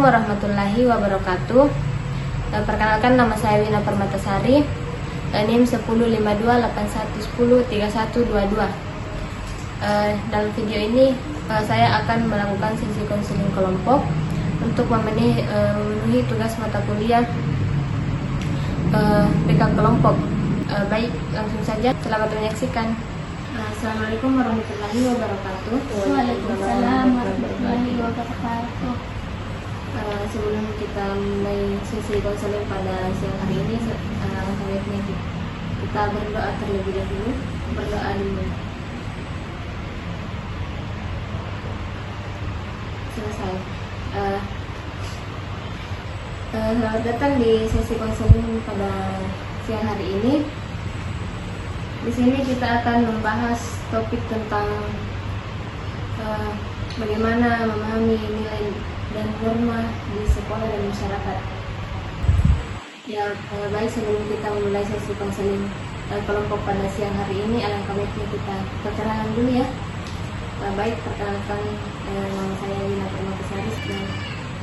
warahmatullahi wabarakatuh. Perkenalkan, nama saya Wina Permatasari, NIM 105281103122. Dalam video ini saya akan melakukan sesi konseling kelompok untuk memenuhi tugas mata kuliah BK kelompok. Baik, langsung saja, selamat menyaksikan. Assalamualaikum warahmatullahi wabarakatuh. Waalaikumsalam warahmatullahi wabarakatuh. Sebelum kita mulai sesi konseling pada siang hari ini, sebaiknya kita berdoa terlebih dahulu. Berdoa dulu. Selesai. Selamat datang di sesi konseling pada siang hari ini. Di sini kita akan membahas topik tentang bagaimana memahami nilai dan norma di sekolah dan masyarakat. Ya, baik, sebelum kita memulai sesi konseling kelompok pada siang hari ini, alangkah baiknya kita perkenalan dulu ya. Baik, perkenalkan, nama saya Wina Permatasari dan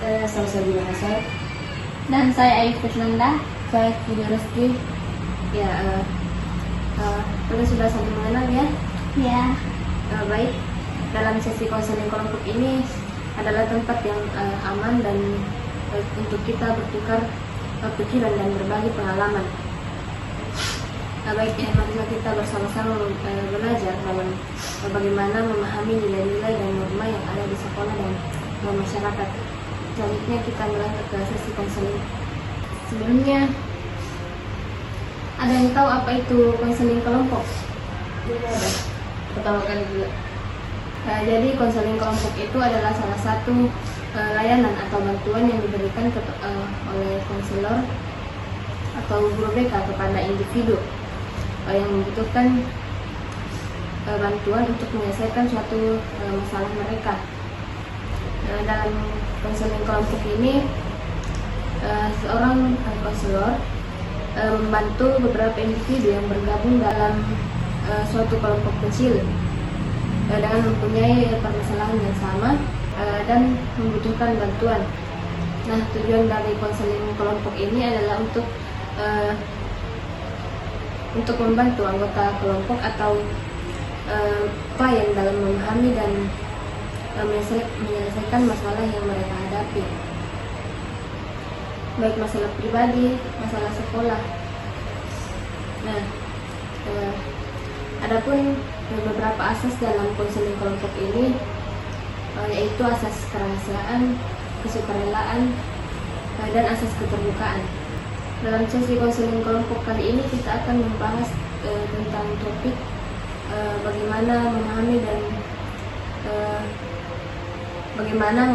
saya Salsabila Hasan. Dan saya Ayu Krisnanda. Saya Kudi Reski. Ya, kita sudah saling mengenal ya. Ya. Baik, dalam sesi konseling kelompok ini adalah tempat yang aman dan untuk kita bertukar pikiran dan berbagi pengalaman. Baik, marilah kita bersama-sama belajar dalam bagaimana memahami nilai-nilai dan norma yang ada di sekolah dan masyarakat. Selanjutnya kita berlanjut ke sesi konseling. Sebelumnya, ada yang tahu apa itu konseling kelompok? Ada. Pertama kali juga. Jadi konseling kelompok itu adalah salah satu layanan atau bantuan yang diberikan oleh konselor atau guru BK kepada individu yang membutuhkan bantuan untuk menyelesaikan suatu masalah mereka. Dalam konseling kelompok ini, seorang konselor membantu beberapa individu yang bergabung dalam suatu kelompok kecil dengan mempunyai permasalahan yang sama dan membutuhkan bantuan. Nah, tujuan dari konseling kelompok ini adalah untuk membantu anggota kelompok atau klien dalam memahami dan menyelesaikan masalah yang mereka hadapi, baik masalah pribadi, masalah sekolah. Nah, adapun beberapa asas dalam konseling kelompok ini, yaitu asas kerahasiaan, kesukarelaan, dan asas keterbukaan. Dalam sesi konseling kelompok kali ini kita akan membahas tentang topik bagaimana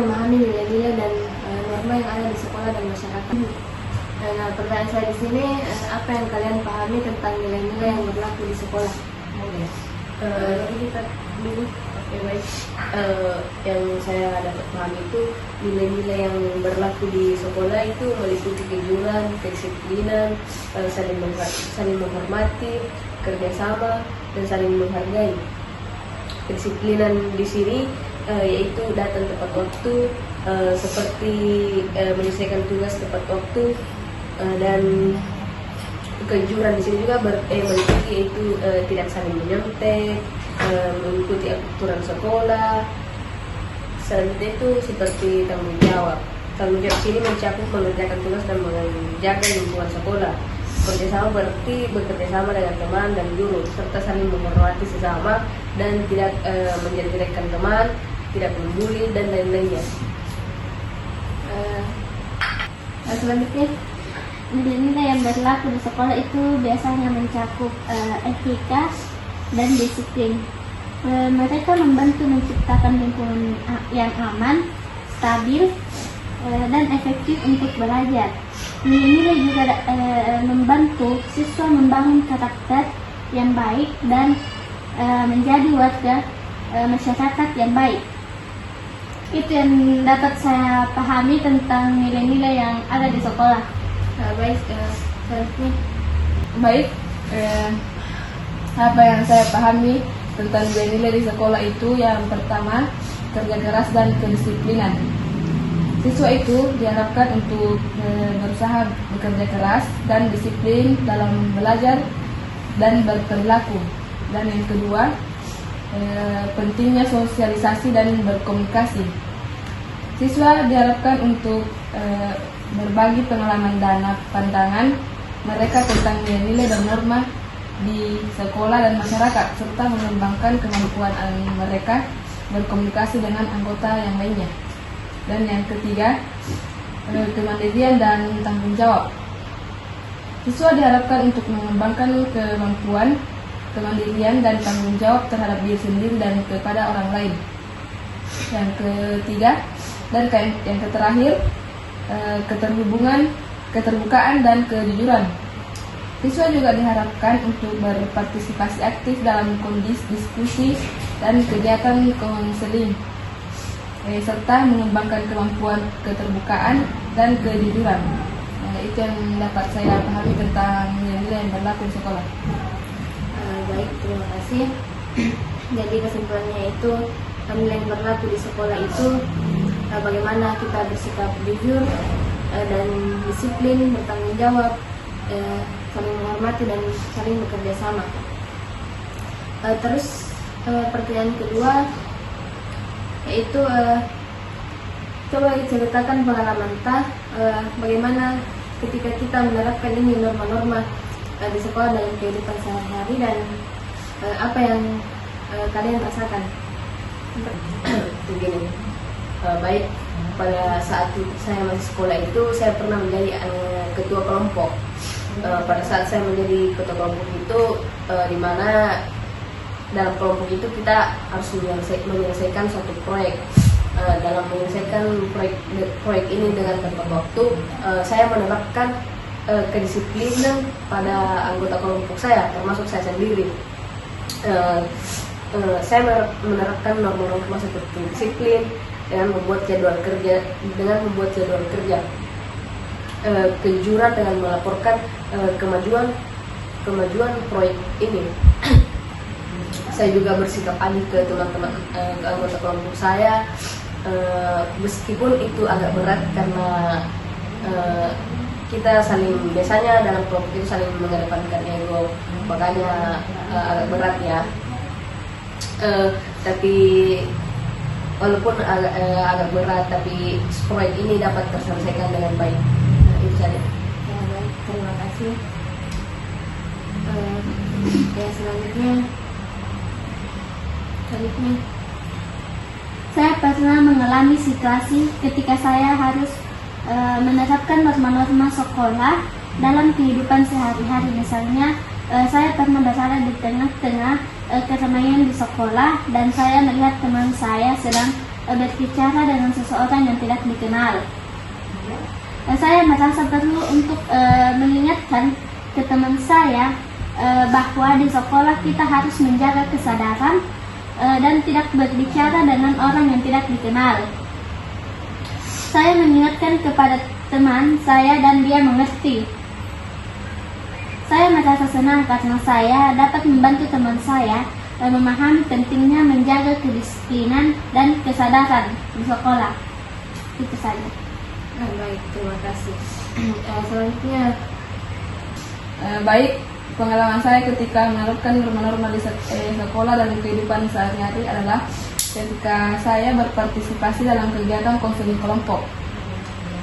memahami nilai-nilai dan norma yang ada di sekolah dan masyarakat. Nah, pertanyaan saya di sini, apa yang kalian pahami tentang nilai-nilai yang berlaku di sekolah? Jadi kita dulu, baik. Yang saya dapat pahami itu nilai-nilai yang berlaku di sekolah itu meliputi kejujuran, kedisiplinan, saling menghormati, kerjasama, dan saling menghargai. Kedisiplinan di sini yaitu datang tepat waktu, seperti menyelesaikan tugas tepat waktu, dan kejujuran di sini juga meliputi yaitu tidak saling menyontek, mengikuti aturan sekolah. Selanjutnya itu seperti tanggung jawab. Tanggung jawab sini mencakup mengerjakan tugas dan menjaga lingkungan sekolah. Kerjasama berarti bekerjasama dengan teman dan guru, serta saling menghormati sesama dan tidak menjelekkan teman, tidak membuli, dan lain-lainnya. Selanjutnya, Nilai-nilai yang berlaku di sekolah itu biasanya mencakup etika dan disiplin. Mereka membantu menciptakan lingkungan yang aman, stabil, dan efektif untuk belajar. Nilai-nilai juga membantu siswa membangun karakter yang baik dan menjadi warga masyarakat yang baik. Itu yang dapat saya pahami tentang nilai-nilai yang ada di sekolah. baik, selanjutnya. Baik, apa yang saya pahami tentang nilai-nilai di sekolah itu yang pertama, kerja keras dan kedisiplinan. Siswa itu diharapkan untuk berusaha bekerja keras dan disiplin dalam belajar dan berperilaku. Dan yang kedua, pentingnya sosialisasi dan berkomunikasi. Siswa diharapkan untuk berbagi pengalaman dan pandangan mereka tentang nilai-nilai dan norma di sekolah dan masyarakat, serta mengembangkan kemampuan mereka berkomunikasi dengan anggota yang lainnya. Dan yang ketiga, kemandirian dan tanggung jawab. Siswa diharapkan untuk mengembangkan kemampuan, kemandirian dan tanggung jawab terhadap diri sendiri dan kepada orang lain. Yang ketiga dan yang terakhir, keterbukaan dan kejujuran. Siswa juga diharapkan untuk berpartisipasi aktif dalam kondisi diskusi dan kegiatan konseling, serta mengembangkan kemampuan keterbukaan dan kejujuran. Itu yang dapat saya pahami tentang nilai-nilai yang berlaku di sekolah. Baik, terima kasih. Jadi kesimpulannya itu, nilai yang berlaku di sekolah itu bagaimana kita bersikap jujur dan disiplin, bertanggung jawab, saling menghormati dan saling bekerja sama. Terus pertanyaan kedua yaitu coba ceritakan pengalaman bagaimana ketika kita menerapkan ini norma-norma di sekolah dalam kehidupan sehari-hari dan apa yang kalian rasakan. Begini, baik, pada saat saya masih sekolah itu saya pernah menjadi ketua kelompok. Pada saat saya menjadi ketua kelompok itu, di mana dalam kelompok itu kita harus menyelesaikan suatu proyek. Dalam menyelesaikan proyek ini dengan tepat waktu, saya menerapkan kedisiplinan pada anggota kelompok saya, termasuk saya sendiri. Saya menerapkan norma-norma seperti disiplin dengan membuat jadwal kerja, kejujuran dengan melaporkan kemajuan proyek ini. Saya juga bersikap adil ke teman-teman ke anggota kelompok saya, meskipun itu agak berat karena kita biasanya dalam kelompok itu saling mengedepankan ego, makanya agak berat ya. Tapi walaupun agak berat, tapi proyek ini dapat terselesaikan dengan baik. Itu saja. Ya, baik, terima kasih. Ya, selanjutnya Saya pernah mengalami situasi ketika saya harus menerapkan norma-norma sekolah dalam kehidupan sehari-hari. Misalnya, saya pernah berada di tengah-tengah keramaian di sekolah dan saya melihat teman saya sedang berbicara dengan seseorang yang tidak dikenal. Saya merasa perlu untuk mengingatkan ke teman saya bahwa di sekolah kita harus menjaga kesadaran dan tidak berbicara dengan orang yang tidak dikenal. Saya mengingatkan kepada teman saya dan dia mengerti. Saya merasa senang karena saya dapat membantu teman saya memahami pentingnya menjaga kedisiplinan dan kesadaran di sekolah. Itu saja. Baik, terima kasih. Selanjutnya, Baik, pengalaman saya ketika menerapkan norma-norma di sekolah dalam kehidupan sehari-hari adalah ketika saya berpartisipasi dalam kegiatan konseling kelompok.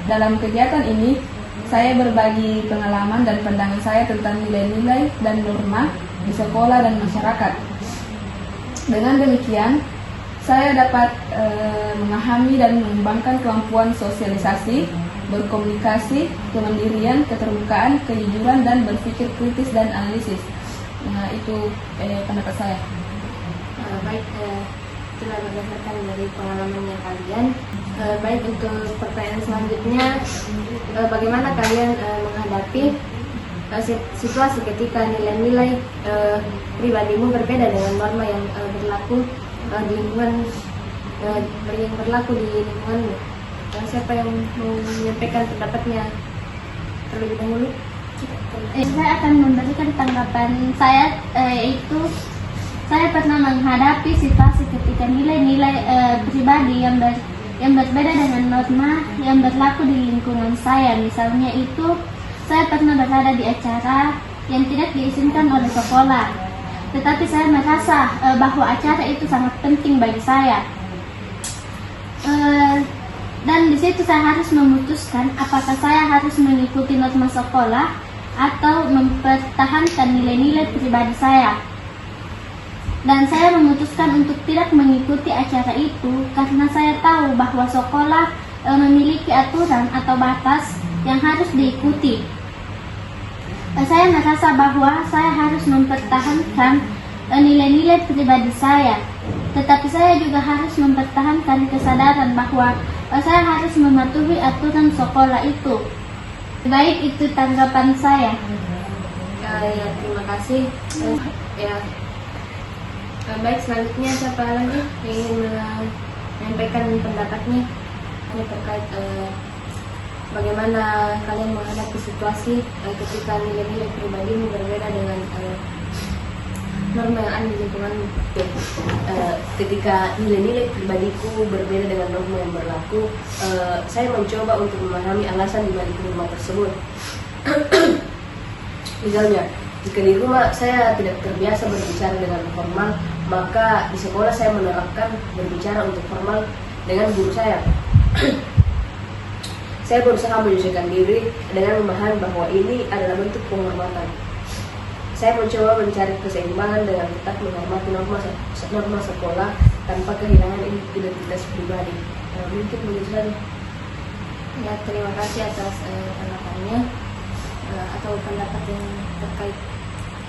Dalam kegiatan ini, saya berbagi pengalaman dan pandangan saya tentang nilai-nilai dan norma di sekolah dan masyarakat. Dengan demikian, saya dapat memahami dan mengembangkan kemampuan sosialisasi, berkomunikasi, kemandirian, keterbukaan, kejujuran, dan berpikir kritis dan analisis. Nah, itu pendapat saya. baik, itulah berdasarkan dari pengalamannya kalian. Baik, untuk pertanyaan selanjutnya, bagaimana kalian menghadapi situasi ketika nilai-nilai pribadimu berbeda dengan norma yang berlaku di lingkungan yang berlaku di lingkunganmu? Siapa yang mau menyampaikan pendapatnya terlebih dahulu? Saya akan memberikan tanggapan saya, yaitu saya pernah menghadapi situasi ketika nilai-nilai pribadi yang berbeda dengan norma yang berlaku di lingkungan saya. Misalnya itu, saya pernah berada di acara yang tidak diizinkan oleh sekolah, tetapi saya merasa bahwa acara itu sangat penting bagi saya. Dan di situ saya harus memutuskan apakah saya harus mengikuti norma sekolah atau mempertahankan nilai-nilai pribadi saya. Dan saya memutuskan untuk tidak mengikuti acara itu karena saya tahu bahwa sekolah memiliki aturan atau batas yang harus diikuti. Saya merasa bahwa saya harus mempertahankan nilai-nilai pribadi saya, tetapi saya juga harus mempertahankan kesadaran bahwa saya harus mematuhi aturan sekolah itu. Baik, itu tanggapan saya. Ya, terima kasih. Baik, selanjutnya siapa lagi yang ingin menyampaikan pendapatnya terkait bagaimana kalian menghadapi situasi ketika nilai-nilai pribadi berbeda dengan norma yang ada di lingkungan. Ketika nilai-nilai pribadiku berbeda dengan norma yang berlaku, saya mencoba untuk memahami alasan di balik norma tersebut. Misalnya, jika di rumah saya tidak terbiasa berbicara dengan formal, maka di sekolah saya menerapkan berbicara untuk formal dengan guru saya. Saya berusaha menyesuaikan diri dengan memahami bahwa ini adalah bentuk penghormatan. Saya mencoba mencari keseimbangan dengan tetap menghormati norma sekolah tanpa kehilangan identitas pribadi. Mungkin begitu saja. Ya, terima kasih atas tanggapannya atau pendapat yang terkait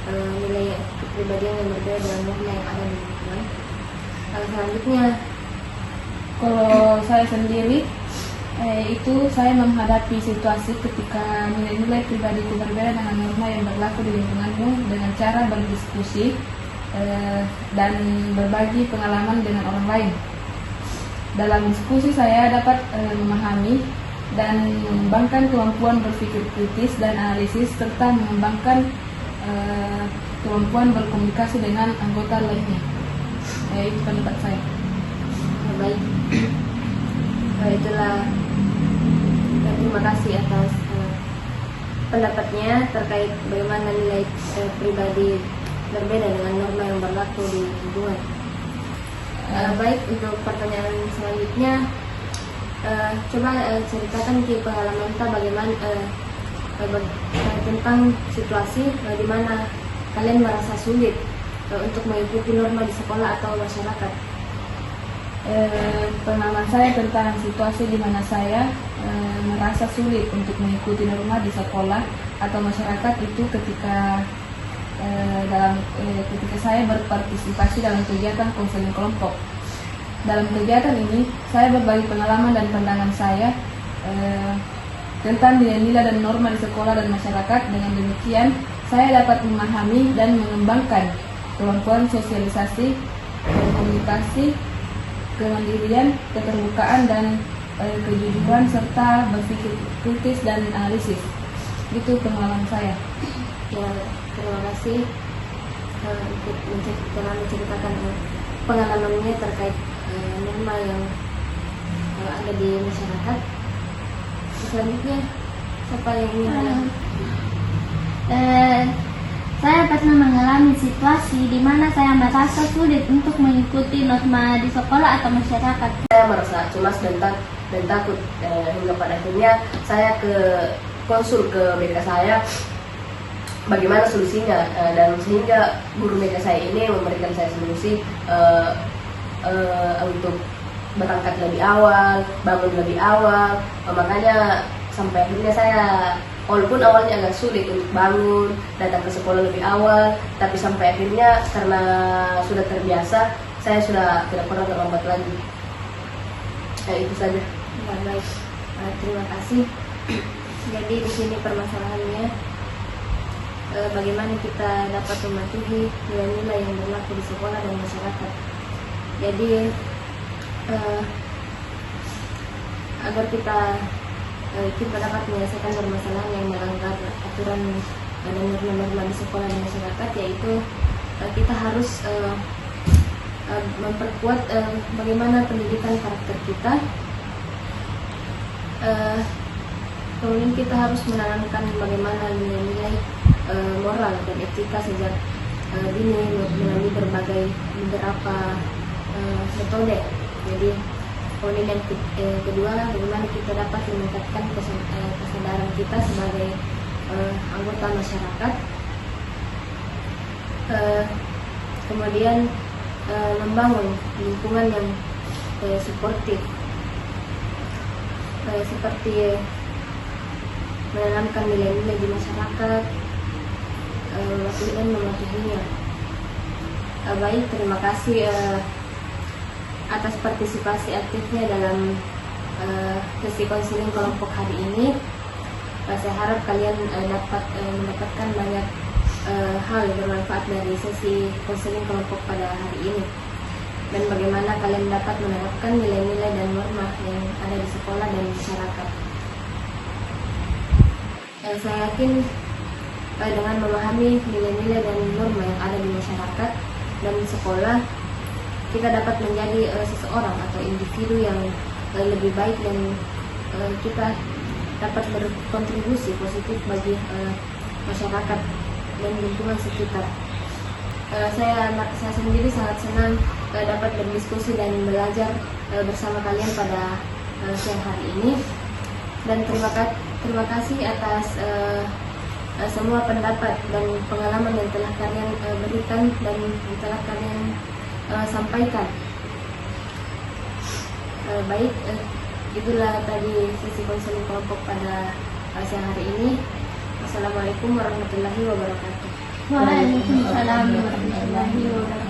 nilai kepribadian yang berbeda dengan norma yang ada di lingkungan. Selanjutnya, Kalau saya sendiri, itu saya menghadapi situasi ketika nilai-nilai pribadiku berbeda dengan norma yang berlaku di lingkunganmu dengan cara berdiskusi dan berbagi pengalaman dengan orang lain. Dalam diskusi saya dapat memahami dan mengembangkan kemampuan berpikir kritis dan analisis serta mengembangkan kemampuan berkomunikasi dengan anggota lainnya. Itu pendapat saya. baik. Itulah. Terima kasih atas pendapatnya terkait bagaimana nilai pribadi berbeda dengan norma yang berlaku di lingkungan. Baik, untuk pertanyaan selanjutnya, coba ceritakan ke pengalaman kita bagaimana tentang situasi di mana kalian merasa sulit untuk mengikuti norma di sekolah atau masyarakat. Pengalaman saya tentang situasi di mana saya merasa sulit untuk mengikuti norma di sekolah atau masyarakat itu ketika ketika saya berpartisipasi dalam kegiatan konseling kelompok. Dalam kegiatan ini, saya berbagi pengalaman dan pandangan saya tentang nilai-nilai dan norma di sekolah dan masyarakat. Dengan demikian, saya dapat memahami dan mengembangkan kemampuan sosialisasi, komunikasi, kemandirian, keterbukaan, dan kejujuran, serta berpikir kritis dan analisis. Itu pengalaman saya. Ya, terima kasih untuk menceritakan pengalamannya terkait norma yang ada di masyarakat. Selanjutnya, siapa yang ingin? Saya pernah mengalami situasi di mana saya merasa sulit untuk mengikuti norma di sekolah atau masyarakat. Saya merasa cemas dan takut hingga pada akhirnya saya konsul ke BK saya bagaimana solusinya, dan sehingga guru BK saya ini memberikan saya solusi untuk berangkat lebih awal, bangun lebih awal. Makanya sampai akhirnya saya, walaupun awalnya agak sulit untuk bangun, datang ke sekolah lebih awal, tapi sampai akhirnya karena sudah terbiasa, saya sudah tidak pernah terlambat lagi. Itu saja. Ya, baik. Terima kasih. Jadi di sini permasalahannya bagaimana kita dapat mematuhi nilai-nilai yang berlaku di sekolah dan masyarakat. Jadi agar kita dapat menyelesaikan permasalahan yang melanggar aturan dan norma-norma di sekolah dan masyarakat, yaitu kita harus memperkuat bagaimana pendidikan karakter kita Kemudian kita harus menanamkan bagaimana nilai-nilai moral dan etika sejak dini melalui beberapa metode. Jadi kemudian yang kedua, bagaimana kita dapat meningkatkan kesadaran kita sebagai anggota masyarakat. Kemudian membangun lingkungan yang suportif, seperti menanamkan nilai-nilai di masyarakat, dan mematuhinya. Baik, terima kasih atas partisipasi aktifnya dalam sesi konseling kelompok hari ini. Saya harap kalian dapat mendapatkan banyak hal bermanfaat dari sesi konseling kelompok pada hari ini, dan bagaimana kalian dapat menerapkan nilai-nilai dan norma yang ada di sekolah dan masyarakat. Saya yakin dengan memahami nilai-nilai dan norma yang ada di masyarakat dan sekolah, kita dapat menjadi seseorang atau individu yang lebih baik, dan kita dapat berkontribusi positif bagi masyarakat dan lingkungan sekitar. Saya sendiri sangat senang dapat berdiskusi dan belajar bersama kalian pada siang hari ini, dan terima kasih atas semua pendapat dan pengalaman yang telah kalian berikan dan yang telah kalian sampaikan. Baik, itulah tadi sesi konseling kelompok pada siang hari ini. Assalamualaikum warahmatullahi wabarakatuh. Waalaikumsalam warahmatullahi wabarakatuh.